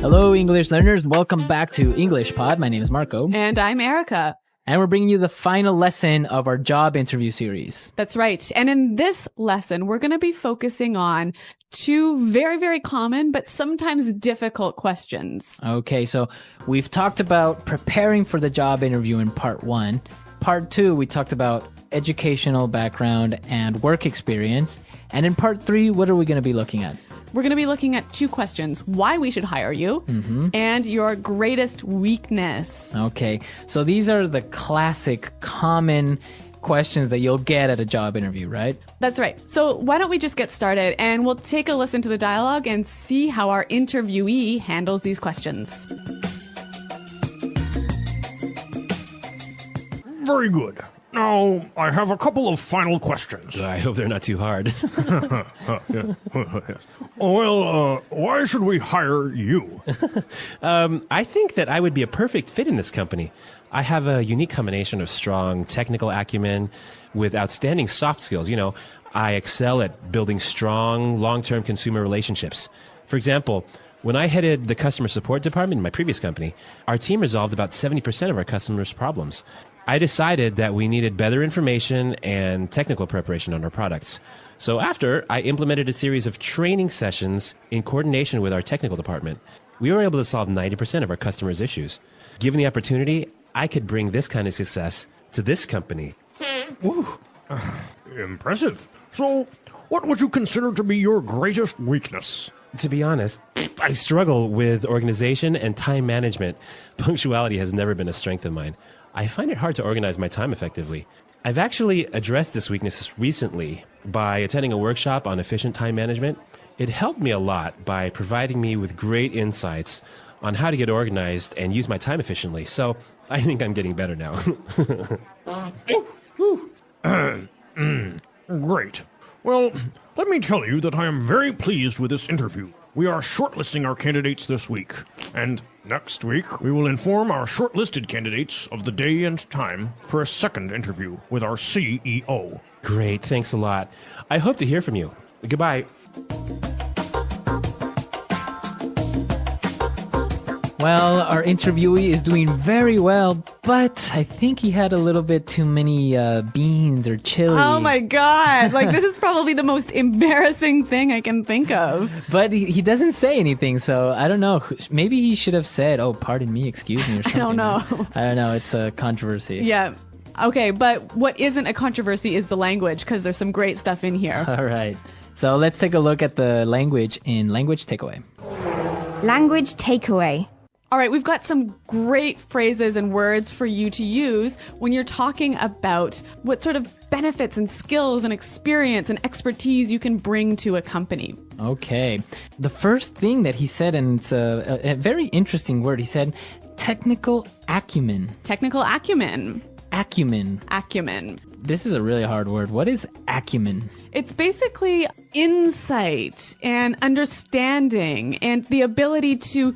Hello, English learners. Welcome back to English Pod. My name is Marco. And I'm Erica. And we're bringing you the final lesson of our job interview series. That's right. And in this lesson, we're going to be focusing on two very, very common, but sometimes difficult questions. Okay, so we've talked about preparing for the job interview in part 1. Part 2, we talked about educational background and work experience. And in part 3, what are we going to be looking at? We're going to be looking at two questions: why we should hire you and your greatest weakness. Okay, so these are the classic, common questions that you'll get at a job interview, right? That's right. So why don't we just get started and we'll take a listen to the dialogue and see how our interviewee handles these questions. Very good. Now, I have a couple of final questions. I hope they're not too hard. Well, why should we hire you? I think that I would be a perfect fit in this company. I have a unique combination of strong technical acumen with outstanding soft skills. You know, I excel at building strong, long-term consumer relationships. For example, when I headed the customer support department in my previous company, our team resolved about 70% of our customers' problems. I decided that we needed better information and technical preparation on our products. So after, I implemented a series of training sessions in coordination with our technical department. We were able to solve 90% of our customers' issues. Given the opportunity, I could bring this kind of success to this company. Woo. Impressive. So, what would you consider to be your greatest weakness? To be honest, I struggle with organization and time management. Punctuality has never been a strength of mine. I find it hard to organize my time effectively. I've actually addressed this weakness recently by attending a workshop on efficient time management. It helped me a lot by providing me with great insights on how to get organized and use my time efficiently. So I think I'm getting better now. Great. Well, let me tell you that I am very pleased with this interview. We are shortlisting our candidates this week, and next week we will inform our shortlisted candidates of the day and time for a second interview with our CEO. Great, thanks a lot. I hope to hear from you. Goodbye. Well, our interviewee is doing very well, but I think he had a little bit too many beans or chili. Oh my God. Like, this is probably the most embarrassing thing I can think of. But he doesn't say anything, so I don't know. Maybe he should have said, "Oh, pardon me, excuse me," or something. I don't know. I don't know. It's a controversy. Yeah. Okay, but what isn't a controversy is the language, because there's some great stuff in here. All right. So let's take a look at the language in Language Takeaway. Language takeaway. All right, we've got some great phrases and words for you to use when you're talking about what sort of benefits and skills and experience and expertise you can bring to a company. Okay. The first thing that he said, and it's a very interesting word, he said technical acumen. Technical acumen. Acumen. Acumen. This is a really hard word. What is acumen? It's basically insight and understanding and the ability to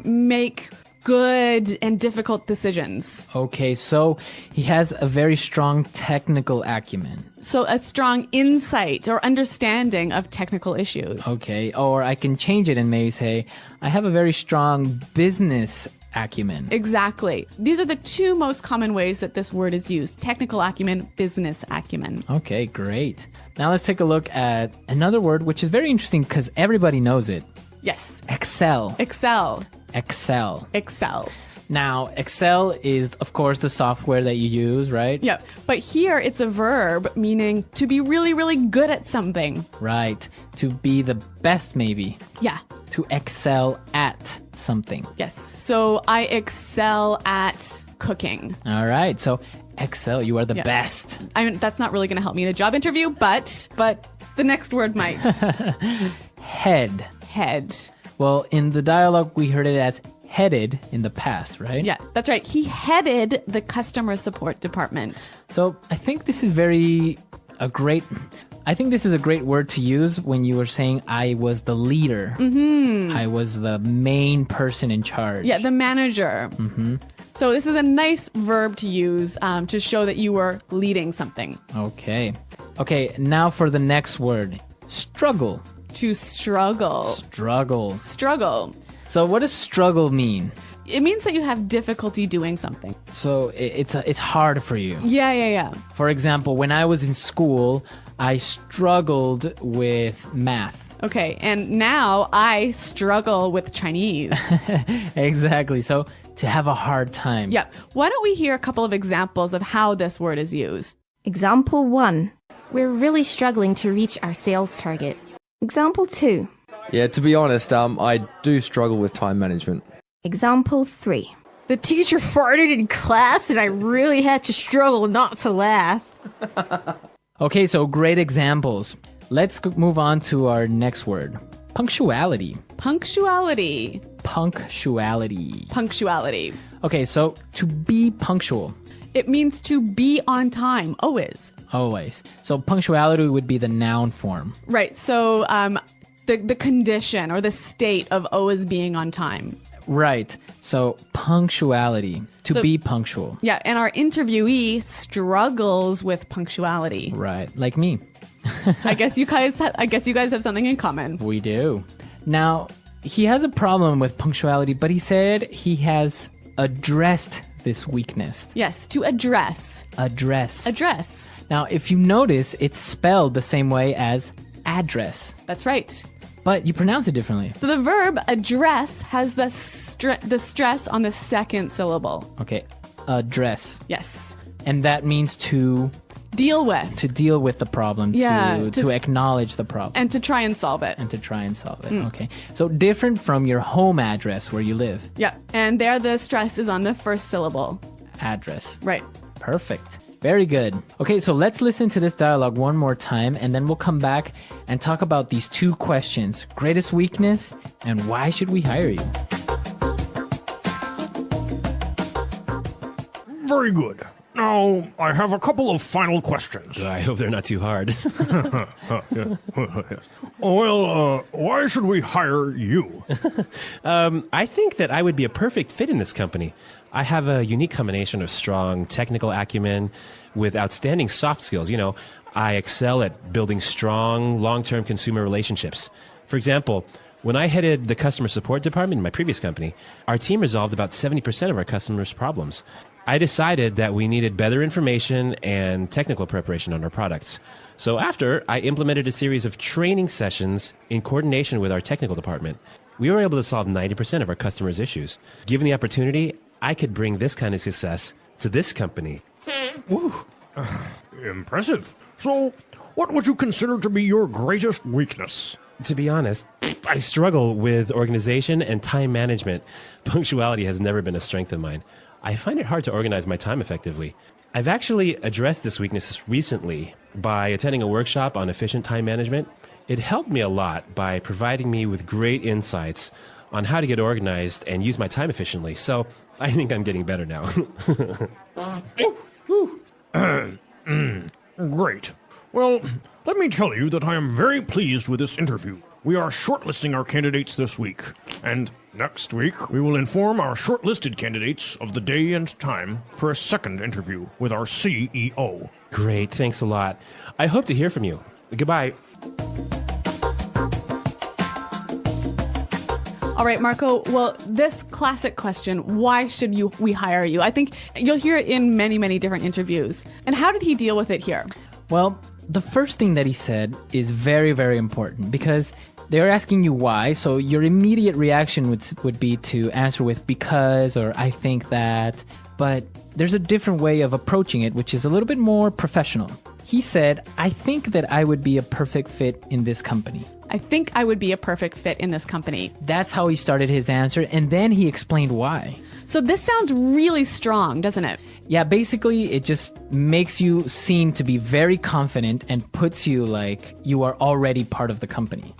make good and difficult decisions. Okay, so he has a very strong technical acumen. So a strong insight or understanding of technical issues. Okay, or I can change it and maybe say, I have a very strong business acumen. Exactly. These are the two most common ways that this word is used: technical acumen, business acumen. Okay, great. Now let's take a look at another word which is very interesting because everybody knows it. Yes. Excel. Excel. Excel. Excel. Now, Excel is, of course, the software that you use, right? Yeah. But here it's a verb meaning to be really, really good at something. Right. To be the best, maybe. Yeah. To excel at something. Yes. So I excel at cooking. All right. So excel, you are the best. I mean, that's not really going to help me in a job interview, but the next word might. Head. Head. Well, in the dialogue, we heard it as headed in the past, right? Yeah, that's right. He headed the customer support department. So I think this is a great word to use when you were saying I was the leader. Mm-hmm. I was the main person in charge. Yeah, the manager. Mm-hmm. So this is a nice verb to use to show that you were leading something. Okay. Okay, now for the next word. Struggle. To struggle. Struggle. Struggle. So what does struggle mean? It means that you have difficulty doing something. So it's hard for you. Yeah. For example, when I was in school, I struggled with math. Okay, and now I struggle with Chinese. Exactly. So to have a hard time. Yeah. Why don't we hear a couple of examples of how this word is used? Example 1. We're really struggling to reach our sales target. Example 2. Yeah, to be honest, I do struggle with time management. Example 3. The teacher farted in class and I really had to struggle not to laugh. Okay, so great examples. Let's move on to our next word. Punctuality. Punctuality. Punctuality. Punctuality. Okay, so to be punctual. It means to be on time, always. Always. So punctuality would be the noun form. Right, so the condition or the state of always being on time. Right. So punctuality. To be punctual. Yeah, and our interviewee struggles with punctuality. Right. Like me. I guess you guys have something in common. We do. Now, he has a problem with punctuality, but he said he has addressed this weakness. Yes, to address. Address. Address. Now, if you notice, it's spelled the same way as address, That's right. but you pronounce it differently. So the verb address has the stress on the second syllable. Okay, address. Yes. And that means to Deal with. deal with the problem, Yeah, to acknowledge the problem. And to try and solve it. And to try and solve it. Okay. So different from your home address where you live. Yeah. And there the stress is on the first syllable. Address. Right. Perfect. Very good. Okay, so let's listen to this dialogue one more time and then we'll come back and talk about these two questions. Greatest weakness and why should we hire you? Very good. Now, I have a couple of final questions. I hope they're not too hard. Well, why should we hire you? I think that I would be a perfect fit in this company. I have a unique combination of strong technical acumen with outstanding soft skills. You know, I excel at building strong, long-term consumer relationships. For example, when I headed the customer support department in my previous company, our team resolved about 70% of our customers' problems. I decided that we needed better information and technical preparation on our products. So after, I implemented a series of training sessions in coordination with our technical department. We were able to solve 90% of our customers' issues. Given the opportunity, I could bring this kind of success to this company. Woo. Impressive. So, what would you consider to be your greatest weakness? To be honest, I struggle with organization and time management. Punctuality has never been a strength of mine. I find it hard to organize my time effectively. I've actually addressed this weakness recently by attending a workshop on efficient time management. It helped me a lot by providing me with great insights on how to get organized and use my time efficiently. So I think I'm getting better now. Great. Well, let me tell you that I am very pleased with this interview. We are shortlisting our candidates this week, and next week we will inform our shortlisted candidates of the day and time for a second interview with our CEO. Great, thanks a lot. I hope to hear from you. Goodbye. All right, Marco. Well, this classic question, why should we hire you? I think you'll hear it in many, many different interviews. And how did he deal with it here? Well, the first thing that he said is very, very important because they're asking you why. So your immediate reaction would be to answer with because or I think that. But there's a different way of approaching it, which is a little bit more professional. He said, I think that I would be a perfect fit in this company. I think I would be a perfect fit in this company. That's how he started his answer, and then he explained why. So this sounds really strong, doesn't it? Yeah, basically, it just makes you seem to be very confident and puts you like you are already part of the company.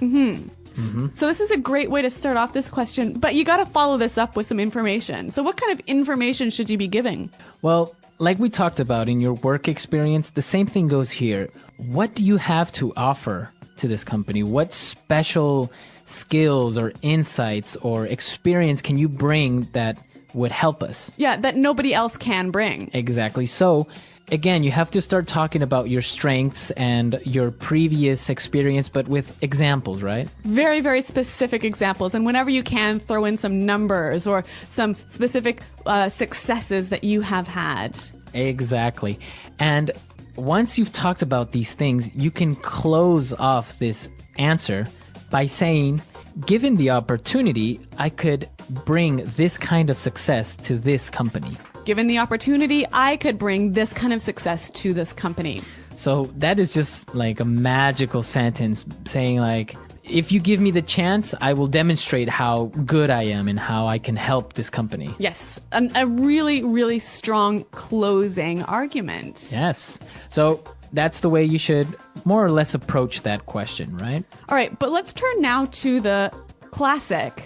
So this is a great way to start off this question, but you got to follow this up with some information. So what kind of information should you be giving? Well, like we talked about in your work experience, the same thing goes here. What do you have to offer to this company? What special skills or insights or experience can you bring that would help us? Yeah, that nobody else can bring. Exactly. So again, you have to start talking about your strengths and your previous experience, but with examples, right? Very, very specific examples. And whenever you can, throw in some numbers or some specific successes that you have had. Exactly. And once you've talked about these things, you can close off this answer by saying, given the opportunity, I could bring this kind of success to this company. Given the opportunity, I could bring this kind of success to this company. So that is just like a magical sentence saying like, if you give me the chance, I will demonstrate how good I am and how I can help this company. Yes, a really, really strong closing argument. Yes. So that's the way you should more or less approach that question, right? All right, but let's turn now to the classic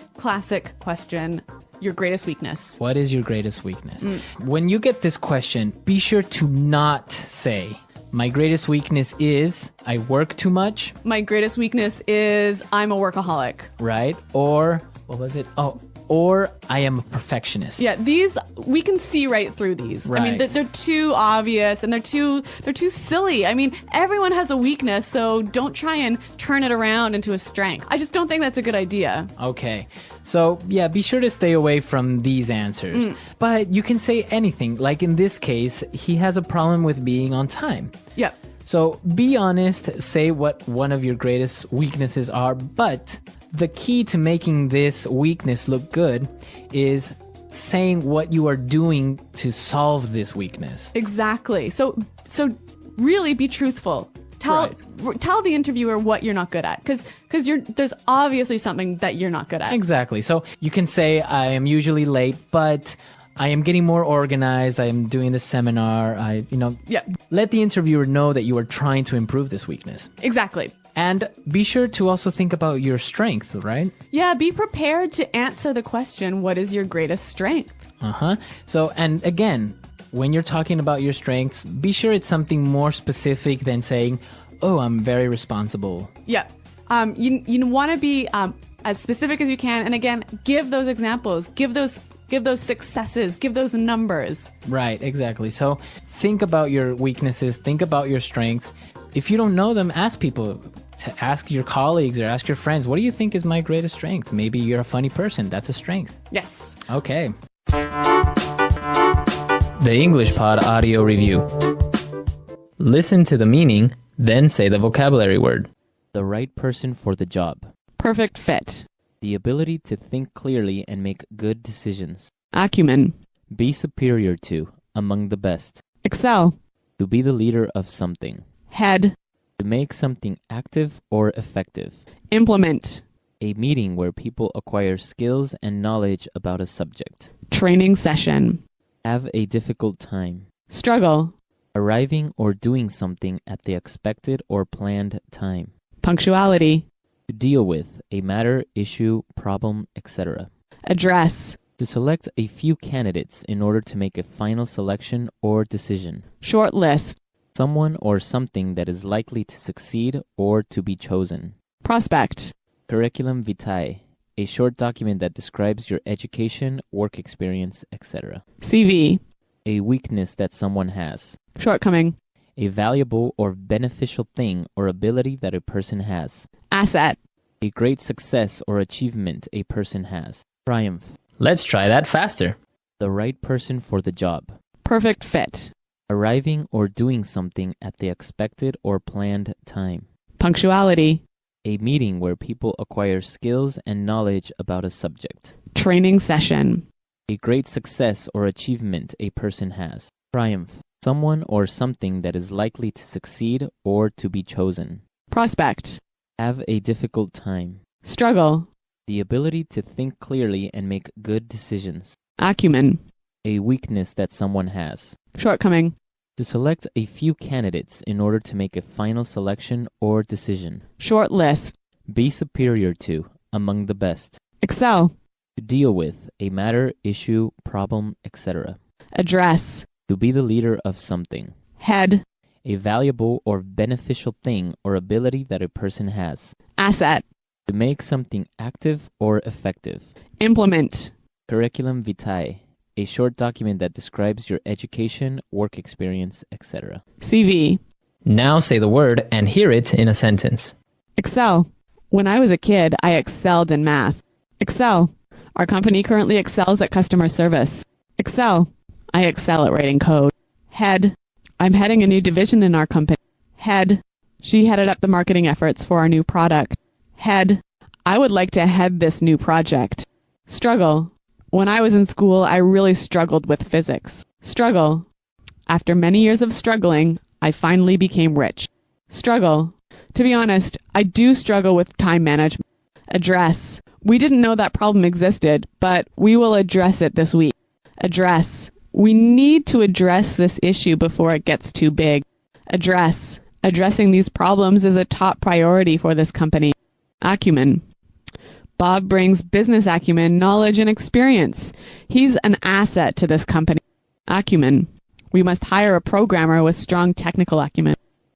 question, your greatest weakness. What is your greatest weakness? When you get this question, be sure to not say, my greatest weakness is I work too much, My greatest weakness is I'm a workaholic. right? Or, what was it? Or I am a perfectionist. Yeah, these we can see right through these. I mean, Right. they're too obvious and they're too silly. I mean, everyone has a weakness, so don't try and turn it around into a strength. I just don't think that's a good idea. Okay. So, yeah, be sure to stay away from these answers. But you can say anything. Like in this case, he has a problem with being on time. Yeah. So be honest, say what one of your greatest weaknesses are, but the key to making this weakness look good is saying what you are doing to solve this weakness. Exactly. So really be truthful. Tell the interviewer what you're not good at, because there's obviously something that you're not good at. Exactly. So you can say, I am usually late, but I am getting more organized. I am doing this seminar. Yeah. Let the interviewer know that you are trying to improve this weakness. Exactly. And be sure to also think about your strength, right? Yeah, be prepared to answer the question, what is your greatest strength? So, and again, when you're talking about your strengths, be sure it's something more specific than saying, oh, I'm very responsible. Yeah. You want to be as specific as you can, and again, give those examples, give those successes, give those numbers. Right, exactly. So think about your weaknesses, think about your strengths. If you don't know them, ask people. Ask your colleagues or ask your friends, what do you think is my greatest strength? Maybe you're a funny person. That's a strength. Yes. Okay. The English Pod Audio Review. Listen to the meaning, then say the vocabulary word. The right person for the job. Perfect fit. The ability to think clearly and make good decisions. Acumen. Be superior to, among the best. Excel. To be the leader of something. Head. To make something active or effective. Implement. A meeting where people acquire skills and knowledge about a subject. Training session. Have a difficult time. Struggle. Arriving or doing something at the expected or planned time. Punctuality. To deal with a matter, issue, problem, etc. Address. To select a few candidates in order to make a final selection or decision. Short list. Someone or something that is likely to succeed or to be chosen. Prospect. Curriculum vitae. A short document that describes your education, work experience, etc. CV. A weakness that someone has. Shortcoming. A valuable or beneficial thing or ability that a person has. Asset. A great success or achievement a person has. Triumph. Let's try that faster. The right person for the job. Perfect fit. Arriving or doing something at the expected or planned time. Punctuality. A meeting where people acquire skills and knowledge about a subject. Training session. A great success or achievement a person has. Triumph. Someone or something that is likely to succeed or to be chosen. Prospect. Have a difficult time. Struggle. The ability to think clearly and make good decisions. Acumen. A weakness that someone has. Shortcoming. To select a few candidates in order to make a final selection or decision. Short list. Be superior to, among the best. Excel. To deal with a matter, issue, problem, etc. Address. To be the leader of something. Head. A valuable or beneficial thing or ability that a person has. Asset. To make something active or effective. Implement. Curriculum vitae. a short document that describes your education, work experience, etc. CV. Now say the word and hear it in a sentence. Excel. When I was a kid, I excelled in math. Excel. Our company currently excels at customer service. Excel. I excel at writing code. Head. I'm heading a new division in our company. Head. She headed up the marketing efforts for our new product. Head. I would like to head this new project. Struggle. When I was in school, I really struggled with physics. Struggle. After many years of struggling, I finally became rich. Struggle. To be honest, I do struggle with time management. Address. We didn't know that problem existed, but we will address it this week. Address. We need to address this issue before it gets too big. Address. Addressing these problems is a top priority for this company. Acumen. Bob brings business acumen, knowledge, and experience. He's an asset to this company. Acumen. We must hire a programmer with strong technical acumen.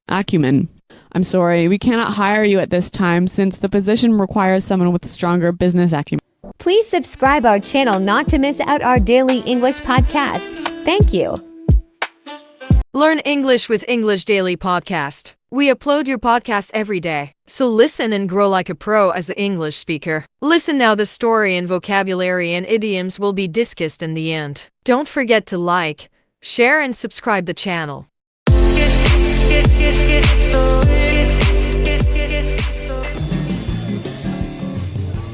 Acumen. I'm sorry, we cannot hire you at this time since the position requires someone with stronger business acumen. Please subscribe our channel not to miss out our daily English podcast. Thank you. Learn English with English Daily Podcast. We upload your podcast every day, so listen and grow like a pro as an English speaker. Listen now, the story and vocabulary and idioms will be discussed in the end. Don't forget to like, share and subscribe the channel.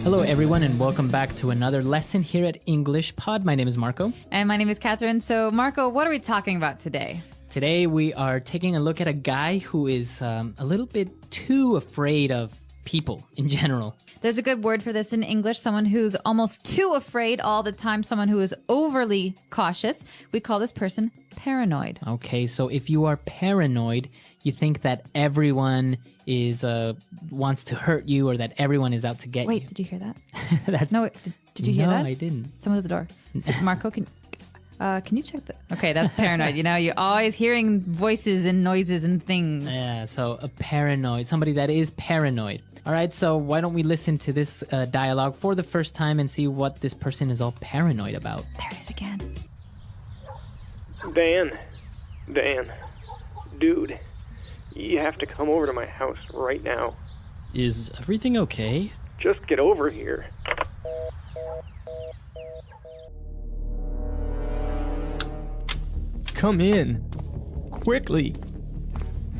Hello, everyone, and welcome back to another lesson here at English Pod. My name is Marco. And my name is Catherine. So, Marco, what are we talking about today? Today, we are taking a look at a guy who is a little bit too afraid of people in general. There's a good word for this in English, someone who's almost too afraid all the time, someone who is overly cautious. We call this person paranoid. Okay, so if you are paranoid, you think that everyone is wants to hurt you or that everyone is out to get you. Wait, did you hear that? That's No, did you hear that? No, I didn't. Someone at the door. So, Marco, can you check that? Okay, that's paranoid. You know, you're always hearing voices and noises and things. Yeah, so a paranoid, somebody that is paranoid. All right, so why don't we listen to this dialogue for the first time and see what this person is all paranoid about. There it is again. Dan, dude, you have to come over to my house right now. Is everything okay? Just get over here. Come in. Quickly.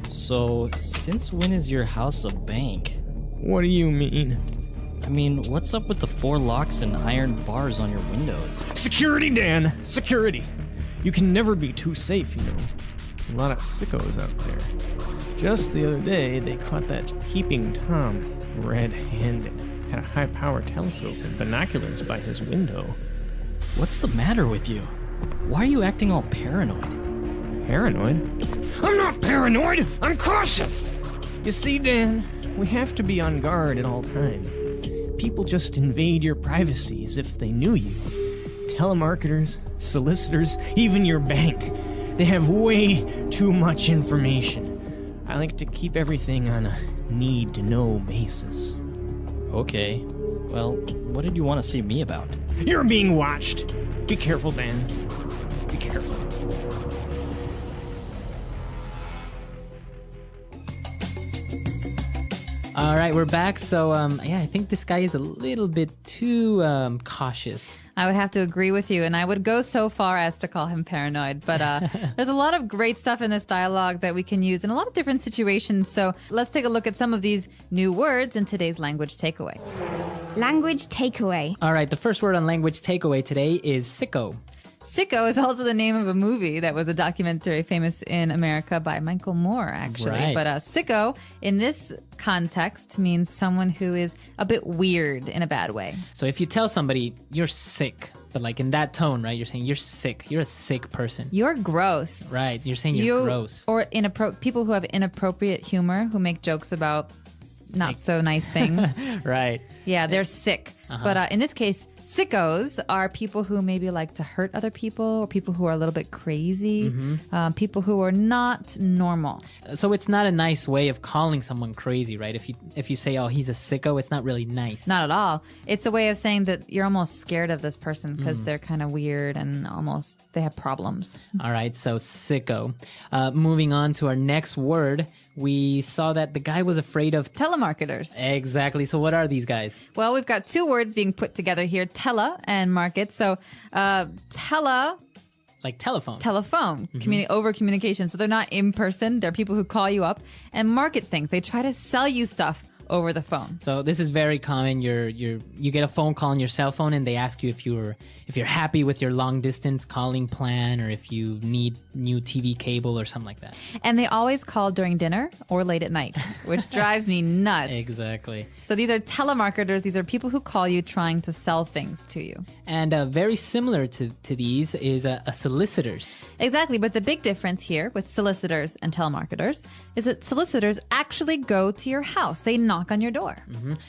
So, since when is your house a bank? What do you mean? I mean, what's up with the 4 locks and iron bars on your windows? Security, Dan! Security! You can never be too safe, you know. A lot of sickos out there. Just the other day, they caught that peeping Tom red-handed. Had a high-power telescope and binoculars by his window. What's the matter with you? Why are you acting all paranoid? Paranoid? I'm not paranoid! I'm cautious! You see, Dan, we have to be on guard at all times. People just invade your privacy as if they knew you. Telemarketers, solicitors, even your bank. They have way too much information. I like to keep everything on a need-to-know basis. Okay. Well, what did you want to see me about? You're being watched. Be careful, Dan. Be careful. All right, we're back. So, I think this guy is a little bit too cautious. I would have to agree with you, and I would go so far as to call him paranoid. But there's a lot of great stuff in this dialogue that we can use in a lot of different situations. So let's take a look at some of these new words in today's language takeaway. Language takeaway. All right, the first word on language takeaway today is sicko. Sicko is also the name of a movie that was a documentary famous in America by Michael Moore, actually. Right. But sicko, in this context, means someone who is a bit weird in a bad way. So if you tell somebody you're sick, but like in that tone, right? You're saying you're sick. You're a sick person. You're gross. Right. You're saying you're gross. Or people who have inappropriate humor, who make jokes about not so nice things. Right. Yeah, they're sick. But in this case, sickos are people who maybe like to hurt other people, or people who are a little bit crazy, people who are not normal. So it's not a nice way of calling someone crazy, right? If you say, oh, he's a sicko, it's not really nice. Not at all. It's a way of saying that you're almost scared of this person because they're kind of weird and almost they have problems. All right, so sicko. Moving on to our next word, we saw that the guy was afraid of telemarketers. Exactly. So what are these guys? Well, we've got two words being put together here, tele and market. So tele... Like telephone. Telephone. Over communication. So they're not in person. They're people who call you up and market things. They try to sell you stuff over the phone. So this is very common. You get a phone call on your cell phone and they ask you if you're happy with your long distance calling plan, or if you need new TV cable or something like that. And they always call during dinner or late at night, which drives me nuts. Exactly. So these are telemarketers. These are people who call you trying to sell things to you. And very similar to these is a solicitors. Exactly. But the big difference here with solicitors and telemarketers is that solicitors actually go to your house. They knock on your door.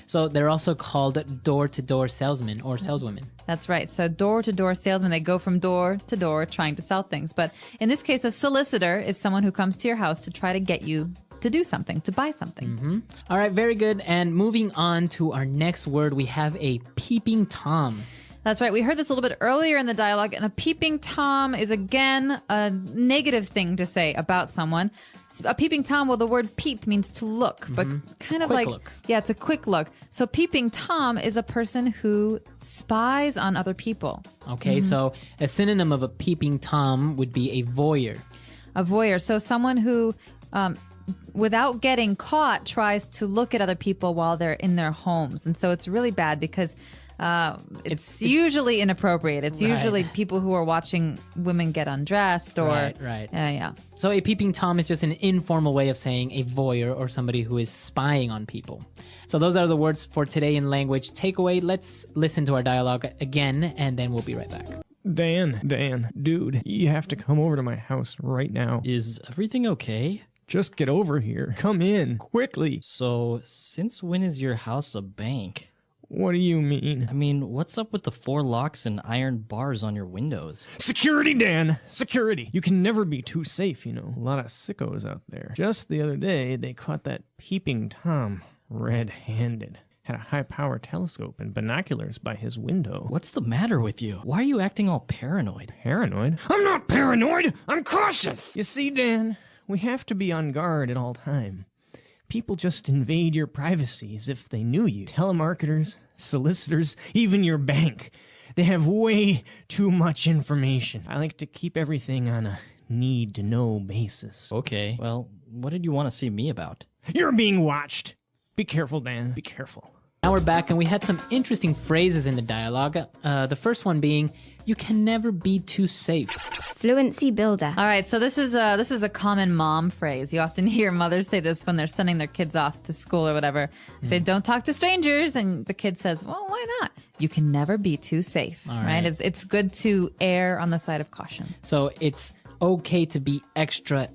So they're also called door-to-door salesmen or saleswomen. That's right. So door-to-door salesmen, they go from door to door trying to sell things. But in this case, a solicitor is someone who comes to your house to try to get you to do something, to buy something. All right, very good. And moving on to our next word, we have a peeping Tom. That's right. We heard this a little bit earlier in the dialogue, and a peeping Tom is, again, a negative thing to say about someone. A peeping Tom, well, the word peep means to look, but kind of Quick like, look. Yeah, it's a quick look. So peeping Tom is a person who spies on other people. Okay, so a synonym of a peeping Tom would be a voyeur. A voyeur. So someone who, without getting caught, tries to look at other people while they're in their homes. And so it's really bad because it's usually inappropriate. It's usually people who are watching women get undressed or... Right. Yeah. So a peeping Tom is just an informal way of saying a voyeur or somebody who is spying on people. So those are the words for today in language takeaway. Let's listen to our dialogue again, and then we'll be right back. Dan, dude, you have to come over to my house right now. Is everything okay? Just get over here. Come in, quickly. So, since when is your house a bank? What do you mean? I mean, what's up with the 4 locks and iron bars on your windows? Security, Dan! Security! You can never be too safe, you know. A lot of sickos out there. Just the other day, they caught that peeping Tom red-handed. Had a high-power telescope and binoculars by his window. What's the matter with you? Why are you acting all paranoid? Paranoid? I'm not paranoid! I'm cautious! You see, Dan, we have to be on guard at all time. People just invade your privacy as if they knew you. Telemarketers, solicitors, even your bank. They have way too much information. I like to keep everything on a need-to-know basis. Okay, well, what did you want to see me about? You're being watched! Be careful, Dan. Be careful. Now we're back, and we had some interesting phrases in the dialogue. The first one being, you can never be too safe. Fluency builder. All right, so this is a common mom phrase. You often hear mothers say this when they're sending their kids off to school or whatever. They say, don't talk to strangers, and the kid says, well, why not? You can never be too safe, right? It's good to err on the side of caution. So it's okay to be extra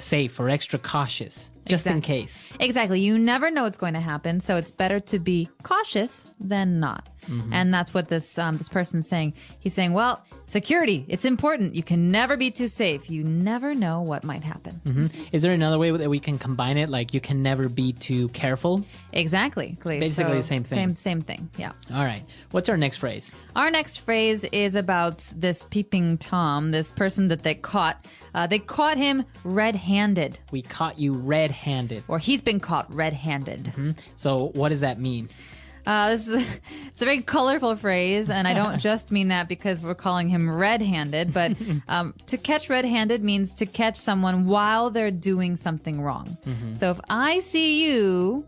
safe or extra cautious, just in case. Exactly. You never know what's going to happen, so it's better to be cautious than not. And that's what this person's saying. He's saying, well, security, it's important. You can never be too safe. You never know what might happen. Is there another way that we can combine it? Like, you can never be too careful? Exactly. Basically the same thing. Same thing, yeah. All right. What's our next phrase? Our next phrase is about this peeping Tom, this person that they caught. They caught him red-handed. We caught you red-handed. Or he's been caught red-handed. So what does that mean? It's a very colorful phrase, and I don't just mean that because we're calling him red-handed, but to catch red-handed means to catch someone while they're doing something wrong. So if I see you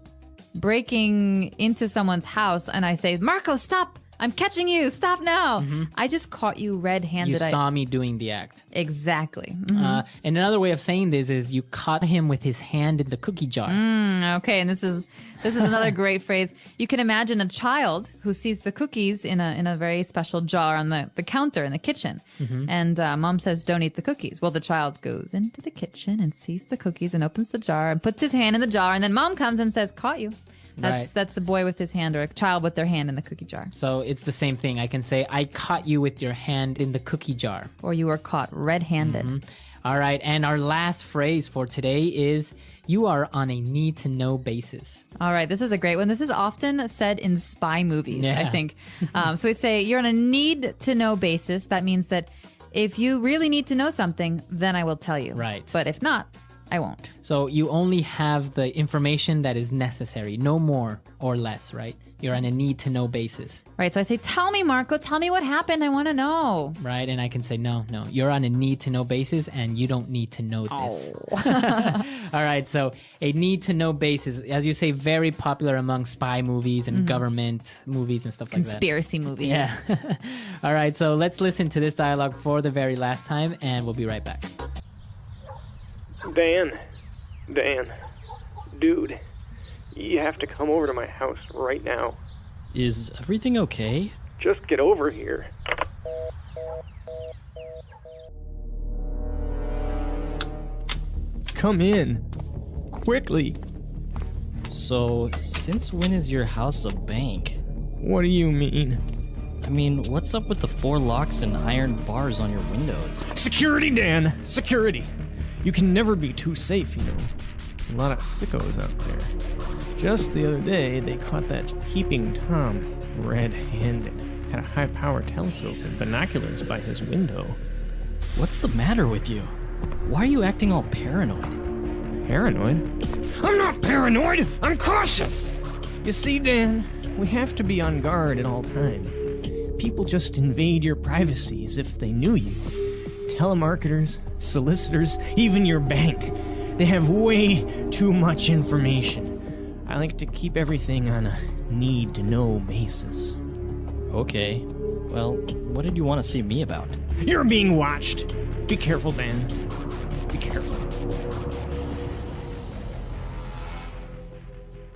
breaking into someone's house and I say, Marco, stop, I'm catching you. Stop now. I just caught you red-handed. You saw me doing the act. Exactly. And another way of saying this is you caught him with his hand in the cookie jar. Okay, and this is another great phrase. You can imagine a child who sees the cookies in a very special jar on the counter in the kitchen. And mom says, don't eat the cookies. Well, the child goes into the kitchen and sees the cookies and opens the jar and puts his hand in the jar. And then mom comes and says, caught you. That's a boy with his hand or a child with their hand in the cookie jar. So it's the same thing. I can say, I caught you with your hand in the cookie jar. Or you were caught red-handed. All right. And our last phrase for today is you are on a need-to-know basis. All right. This is a great one. This is often said in spy movies, I think. So we say you're on a need-to-know basis. That means that if you really need to know something, then I will tell you. Right. But if not, I won't. So you only have the information that is necessary, no more or less, right? You're on a need-to-know basis. Right. So I say, tell me, Marco, tell me what happened. I want to know. Right. And I can say, no, you're on a need-to-know basis and you don't need to know this. All right. So a need-to-know basis, as you say, very popular among spy movies and government movies and stuff like that. Conspiracy movies. Yeah. All right. So let's listen to this dialogue for the very last time and we'll be right back. Dan, dude, you have to come over to my house right now. Is everything okay? Just get over here. Come in. Quickly. So, since when is your house a bank? What do you mean? I mean, what's up with the 4 locks and iron bars on your windows? Security, Dan! Security! You can never be too safe, you know. A lot of sickos out there. Just the other day, they caught that peeping Tom red-handed. Had a high-power telescope and binoculars by his window. What's the matter with you? Why are you acting all paranoid? Paranoid? I'm not paranoid! I'm cautious! You see, Dan, we have to be on guard at all times. People just invade your privacy as if they knew you. Telemarketers, solicitors, even your bank. They have way too much information. I like to keep everything on a need-to-know basis. Okay. Well, what did you want to see me about? You're being watched. Be careful, Dan. Be careful.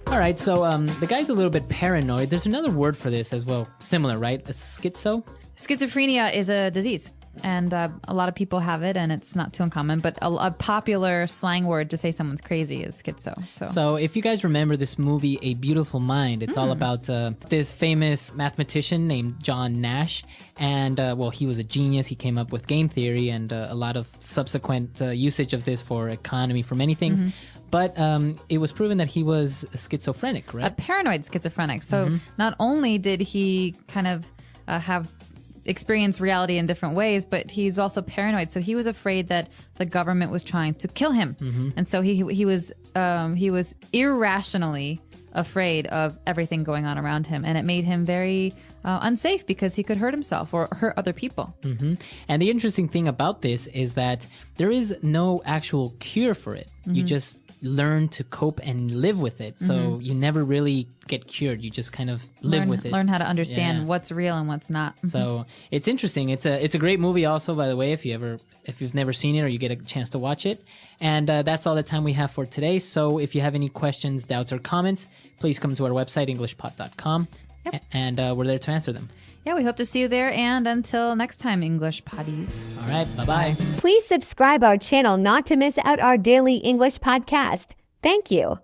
All right, so the guy's a little bit paranoid. There's another word for this as well, similar, right? It's schizo? Schizophrenia is a disease, and a lot of people have it, and it's not too uncommon, but a popular slang word to say someone's crazy is schizo. So if you guys remember this movie, A Beautiful Mind, it's all about this famous mathematician named John Nash, and, well, he was a genius. He came up with game theory and a lot of subsequent usage of this for economy, for many things. But it was proven that he was schizophrenic, right? A paranoid schizophrenic. So not only did he kind of have experience reality in different ways, but he's also paranoid. So he was afraid that the government was trying to kill him, and so he was irrationally afraid of everything going on around him, and it made him very unsafe because he could hurt himself or hurt other people. And the interesting thing about this is that there is no actual cure for it. You just learn to cope and live with it. So you never really get cured. You just kind of live with it. Learn how to understand what's real and what's not. So it's interesting. It's a great movie also, by the way, if you've never seen it or you get a chance to watch it. And that's all the time we have for today. So if you have any questions, doubts, or comments, please come to our website, englishpod.com, and we're there to answer them. Yeah, we hope to see you there. And until next time, English Potties. All right, bye-bye. Please subscribe our channel not to miss out our daily English podcast. Thank you.